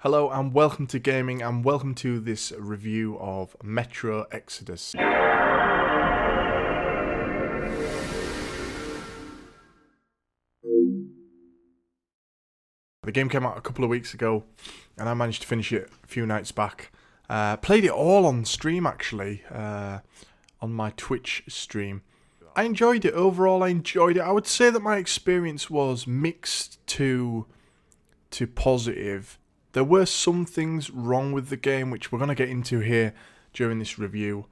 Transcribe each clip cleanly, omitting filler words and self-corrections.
Hello and welcome to gaming and welcome to this review of Metro Exodus. The game came out a couple of weeks ago and I managed to finish it a few nights back. Played it all on stream actually, on my Twitch stream. I enjoyed it, overall I enjoyed it. I would say that my experience was mixed to positive. There were some things wrong with the game, which we're going to get into here during this review.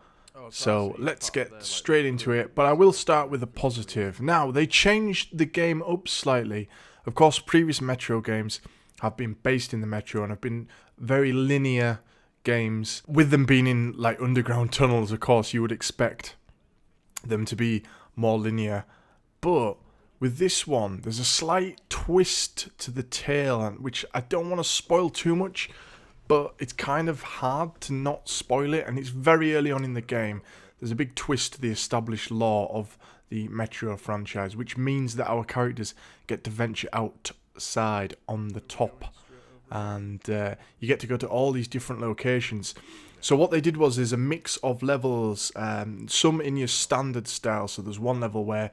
So let's get straight into it. But I will start with a positive. Now, they changed the game up slightly. Of course, previous Metro games have been based in the Metro and have been very linear games. With them being in like underground tunnels, of course, you would expect them to be more linear. But with this one, there's a slight twist to the tale, which I don't want to spoil too much, but it's kind of hard to not spoil it, and it's very early on in the game. There's a big twist to the established lore of the Metro franchise, which means that our characters get to venture outside on the top, and you get to go to all these different locations. So what they did was there's a mix of levels, some in your standard style. So there's one level where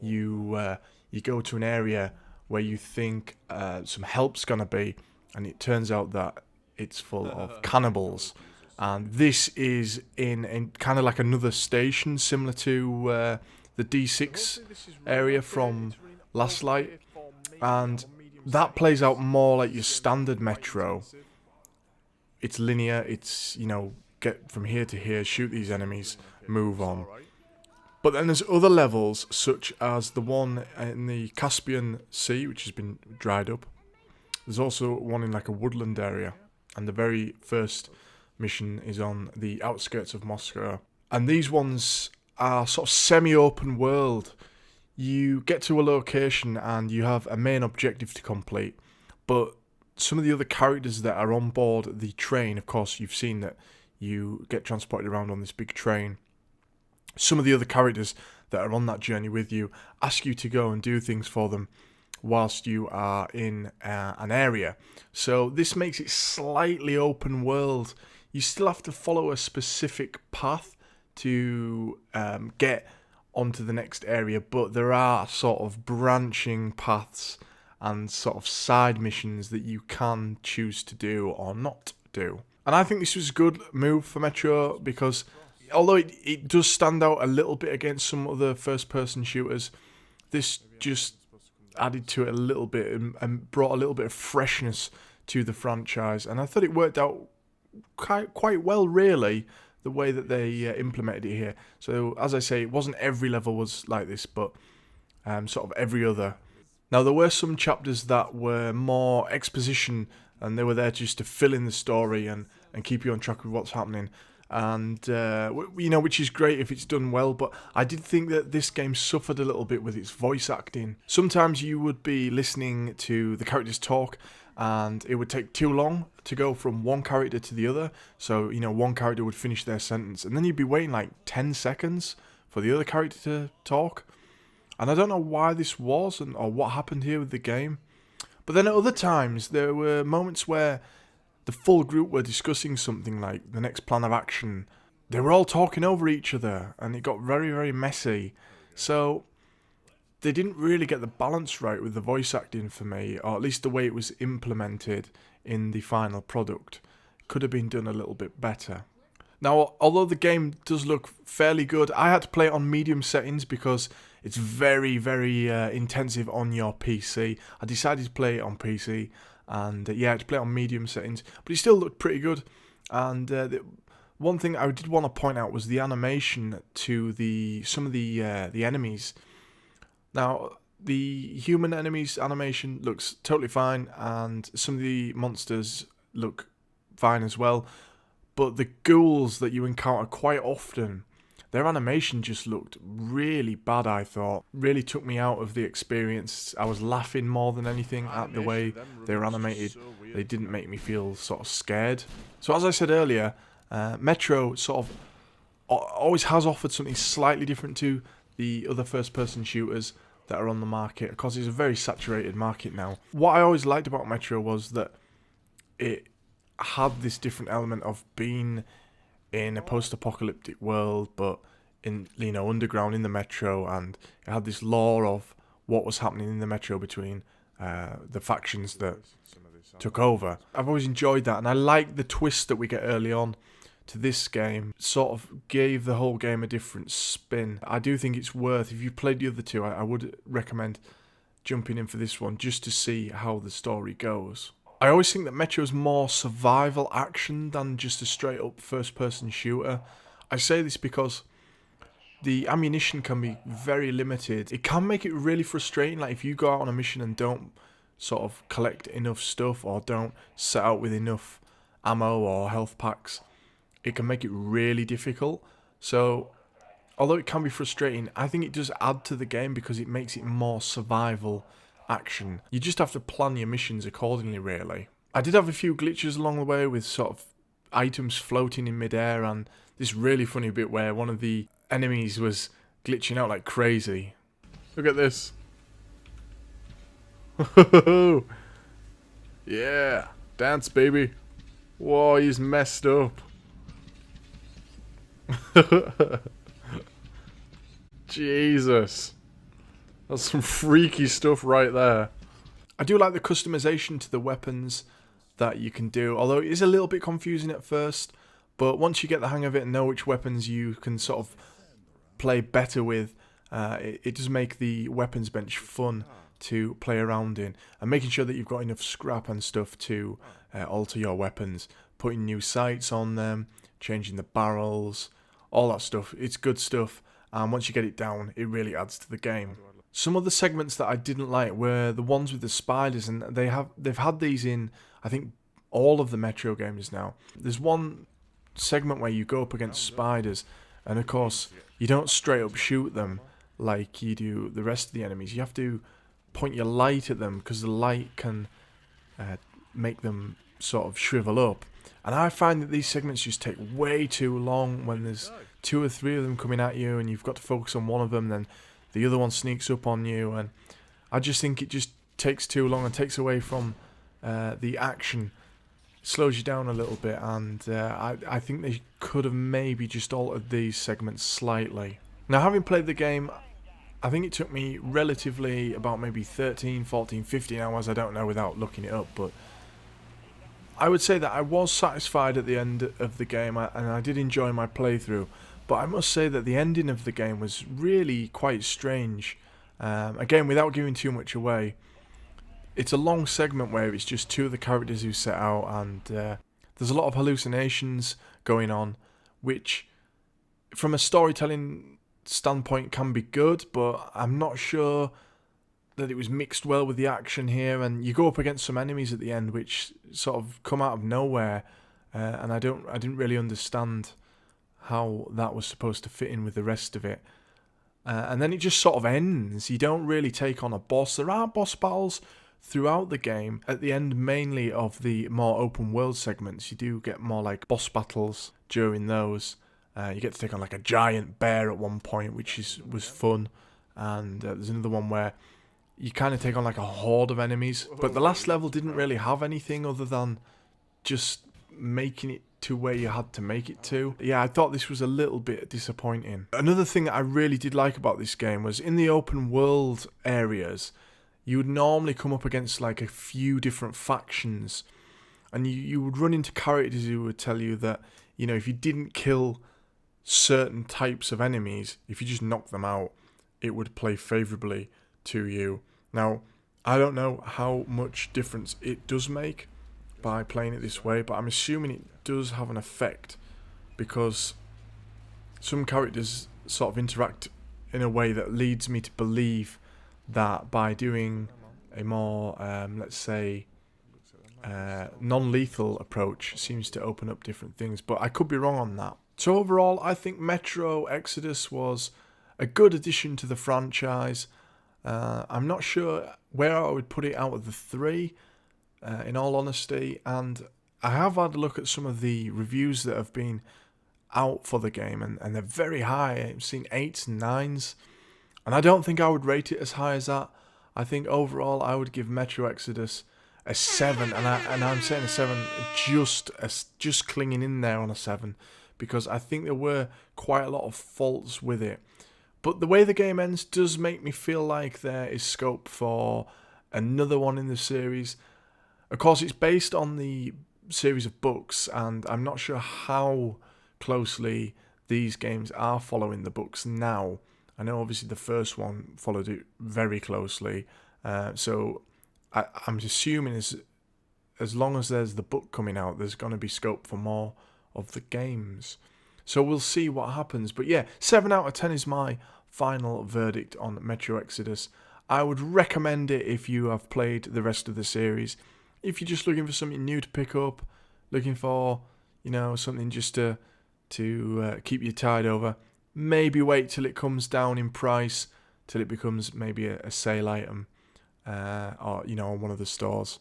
you go to an area where you think some help's gonna be, and it turns out that it's full of cannibals. And this is in kind of like another station, similar to the D6 area from Last Light, and that plays out more like your standard Metro. It's linear. It's, you know, get from here to here, shoot these enemies, move on. But then there's other levels, such as the one in the Caspian Sea, which has been dried up. There's also one in like a woodland area. And the very first mission is on the outskirts of Moscow. And these ones are sort of semi-open world. You get to a location and you have a main objective to complete. But some of the other characters that are on board the train, of course, you've seen that you get transported around on this big train. Some of the other characters that are on that journey with you ask you to go and do things for them whilst you are in an area. So this makes it slightly open world. You still have to follow a specific path to get onto the next area, but there are sort of branching paths and sort of side missions that you can choose to do or not do. And I think this was a good move for Metro because although it does stand out a little bit against some other first-person shooters, this just added to it a little bit and brought a little bit of freshness to the franchise. And I thought it worked out quite well, really, the way that they implemented it here. So, as I say, it wasn't every level was like this, but sort of every other. Now, there were some chapters that were more exposition, and they were there just to fill in the story and keep you on track with what's happening. And, you know, which is great if it's done well, but I did think that this game suffered a little bit with its voice acting. Sometimes you would be listening to the characters talk, and it would take too long to go from one character to the other. So, you know, one character would finish their sentence, and then you'd be waiting like 10 seconds for the other character to talk. And I don't know why this was or what happened here with the game. But then at other times, there were moments where the full group were discussing something like the next plan of action. They were all talking over each other, and it got very, very messy. So they didn't really get the balance right with the voice acting for me, or at least the way it was implemented in the final product. Could have been done a little bit better. Now, although the game does look fairly good, I had to play it on medium settings because it's very, very intensive on your PC. I decided to play it on PC. And yeah, I had to play it on medium settings, but it still looked pretty good. And one thing I did want to point out was the animation to some of the enemies. Now, the human enemies animation looks totally fine, and some of the monsters look fine as well. But the ghouls that you encounter quite often, their animation just looked really bad, I thought. Really took me out of the experience. I was laughing more than anything at the way they were animated. They didn't make me feel sort of scared. So as I said earlier, Metro sort of always has offered something slightly different to the other first-person shooters that are on the market. Of course, it's a very saturated market now. What I always liked about Metro was that it had this different element of being in a post-apocalyptic world, but in, you know, underground in the metro, and it had this lore of what was happening in the metro between the factions that took over. I've always enjoyed that, and I like the twist that we get early on to this game. Sort of gave the whole game a different spin. I do think it's worth, if you've played the other two, I would recommend jumping in for this one just to see how the story goes. I always think that Metro's more survival action than just a straight up first person shooter. I say this because the ammunition can be very limited. It can make it really frustrating, like if you go out on a mission and don't sort of collect enough stuff or don't set out with enough ammo or health packs, it can make it really difficult. So although it can be frustrating, I think it does add to the game because it makes it more survival action. You just have to plan your missions accordingly, really. I did have a few glitches along the way with sort of items floating in midair, and this really funny bit where one of the enemies was glitching out like crazy. Look at this. Yeah, dance, baby. Whoa, he's messed up. Jesus. That's some freaky stuff right there. I do like the customization to the weapons that you can do, although it is a little bit confusing at first, but once you get the hang of it and know which weapons you can sort of play better with, it does make the weapons bench fun to play around in, and making sure that you've got enough scrap and stuff to alter your weapons, putting new sights on them, changing the barrels, all that stuff. It's good stuff, and once you get it down, it really adds to the game. Some of the segments that I didn't like were the ones with the spiders, and they've had these in, I think, all of the Metro games now. There's one segment where you go up against spiders, and of course you don't straight up shoot them like you do the rest of the enemies. You have to point your light at them because the light can make them sort of shrivel up. And I find that these segments just take way too long when there's 2 or 3 of them coming at you and you've got to focus on one of them, then the other one sneaks up on you, and I just think it just takes too long and takes away from the action. It slows you down a little bit, and I think they could have maybe just altered these segments slightly. Now, having played the game, I think it took me relatively about maybe 13, 14, 15 hours, I don't know without looking it up, but I would say that I was satisfied at the end of the game, and I did enjoy my playthrough, but I must say that the ending of the game was really quite strange. Again, without giving too much away, it's a long segment where it's just 2 of the characters who set out, and there's a lot of hallucinations going on, which from a storytelling standpoint can be good, but I'm not sure that it was mixed well with the action here. And you go up against some enemies at the end which sort of come out of nowhere, and I didn't really understand how that was supposed to fit in with the rest of it. And then it just sort of ends. You don't really take on a boss. There are boss battles throughout the game. At the end, mainly of the more open world segments, you do get more like boss battles during those. You get to take on like a giant bear at one point, which was fun. And there's another one where you kind of take on like a horde of enemies. But the last level didn't really have anything other than just making it to where you had to make it to. Yeah, I thought this was a little bit disappointing. Another thing that I really did like about this game was in the open world areas, you would normally come up against like a few different factions, and you would run into characters who would tell you that, you know, if you didn't kill certain types of enemies, if you just knocked them out, it would play favourably to you. Now, I don't know how much difference it does make by playing it this way, but I'm assuming it does have an effect, because some characters sort of interact in a way that leads me to believe that by doing a more, let's say, non-lethal approach seems to open up different things, but I could be wrong on that. So overall, I think Metro Exodus was a good addition to the franchise. I'm not sure where I would put it out of the 3, in all honesty, and I have had a look at some of the reviews that have been out for the game, and they're very high. I've seen 8s and 9s, and I don't think I would rate it as high as that. I think overall I would give Metro Exodus a 7, and I'm saying a 7 just clinging in there on a 7, because I think there were quite a lot of faults with it. But the way the game ends does make me feel like there is scope for another one in the series. Of course, it's based on the series of books, and I'm not sure how closely these games are following the books now. I know obviously the first one followed it very closely, so I'm assuming as long as there's the book coming out, there's going to be scope for more of the games. So we'll see what happens. But yeah, 7 out of 10 is my final verdict on Metro Exodus. I would recommend it if you have played the rest of the series. If you're just looking for something new to pick up, looking for, something just to keep you tied over, maybe wait till it comes down in price, till it becomes maybe a sale item, or on one of the stores.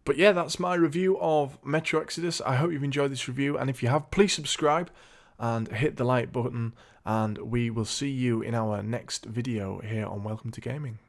But yeah, that's my review of Metro Exodus. I hope you've enjoyed this review, and if you have, please subscribe and hit the like button, and we will see you in our next video here on Welcome to Gaming.